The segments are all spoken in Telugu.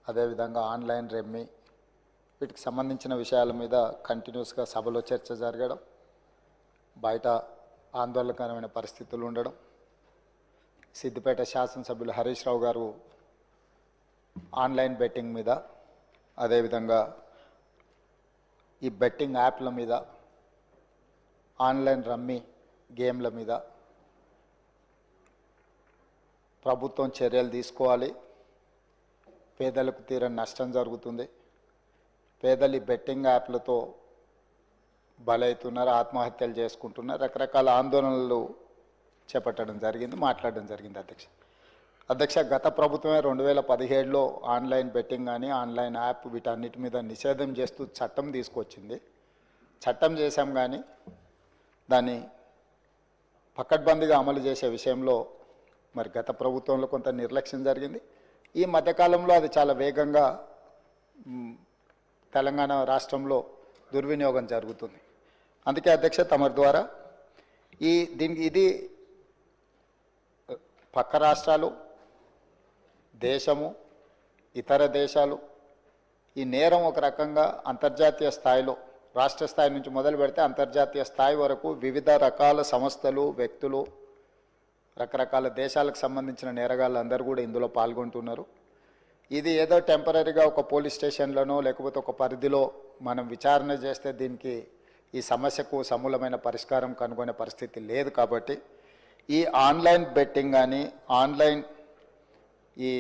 అదేవిధంగా ఆన్లైన్ రెమ్మీ వీటికి సంబంధించిన విషయాల మీద కంటిన్యూస్గా సభలో చర్చ జరగడం, బయట ఆందోళనకరమైన పరిస్థితులు ఉండడం, సిద్దిపేట శాసనసభ్యులు హరీష్ రావు గారు ఆన్లైన్ బెట్టింగ్ మీద, అదేవిధంగా ఈ బెట్టింగ్ యాప్ల మీద, ఆన్లైన్ రమ్మీ గేమ్ల మీద ప్రభుత్వం చర్యలు తీసుకోవాలి. పేదలకు తీరని నష్టం జరుగుతుంది. పేదలు బెట్టింగ్ యాప్లతో బలవుతున్నారు, ఆత్మహత్యలు చేసుకుంటున్నారు, రకరకాల ఆందోళనలు చేపట్టడం జరిగింది, మాట్లాడడం జరిగింది. అధ్యక్ష గత ప్రభుత్వమే 2017లో ఆన్లైన్ బెట్టింగ్ కానీ ఆన్లైన్ యాప్ వీటన్నిటి మీద నిషేధం చేస్తూ చట్టం తీసుకొచ్చింది. చట్టం చేశాం కానీ దాన్ని పకడ్బందీగా అమలు చేసే విషయంలో మరి గత ప్రభుత్వంలో కొంత నిర్లక్ష్యం జరిగింది. ఈ మధ్యకాలంలో అది చాలా వేగంగా తెలంగాణ రాష్ట్రంలో దుర్వినియోగం జరుగుతుంది. అందుకే అధ్యక్ష తమరి ద్వారా ఇది పక్క రాష్ట్రాలు, దేశము, ఇతర దేశాలు ఈ నేరం ఒక రకంగా అంతర్జాతీయ స్థాయిలో, రాష్ట్ర స్థాయి నుంచి మొదలు పెడితే అంతర్జాతీయ స్థాయి వరకు వివిధ రకాల సంస్థలు, వ్యక్తులు, రకరకాల దేశాలకు సంబంధించిన నేరగాళ్ళు అందరూ కూడా ఇందులో పాల్గొంటున్నారు. ఇది ఏదో టెంపరీగా ఒక పోలీస్ స్టేషన్లోనో లేకపోతే ఒక పరిధిలో మనం విచారణ చేస్తే దీనికి ఈ సమస్యకు సమూలమైన పరిష్కారం కనుగొనే పరిస్థితి లేదు. కాబట్టి ఈ ఆన్లైన్ బెట్టింగ్ కానీ ఆన్లైన్ ఈ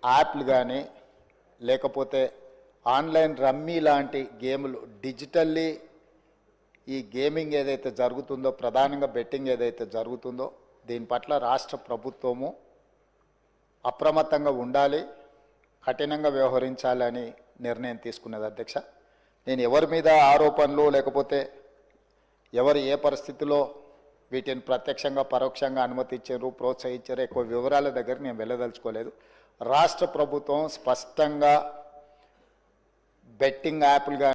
యాప్లు కానీ లేకపోతే ఆన్లైన్ రమ్మీ లాంటి గేములు డిజిటల్లీ ఈ గేమింగ్ ఏదైతే జరుగుతుందో, ప్రధానంగా బెట్టింగ్ ఏదైతే జరుగుతుందో దీని పట్ల రాష్ట్ర ప్రభుత్వము అప్రమత్తంగా ఉండాలి, కఠినంగా వ్యవహరించాలని నిర్ణయం తీసుకున్నది. అధ్యక్ష నేను ఎవరి మీద ఆరోపణలు లేకపోతే ఎవరు ఏ పరిస్థితిలో వీటిని ప్రత్యక్షంగా పరోక్షంగా అనుమతించారు, ప్రోత్సహించారు ఎక్కువ వివరాల దగ్గర నేను వెళ్ళదలుచుకోలేదు. రాష్ట్ర ప్రభుత్వం స్పష్టంగా బెట్టింగ్ యాప్లుగా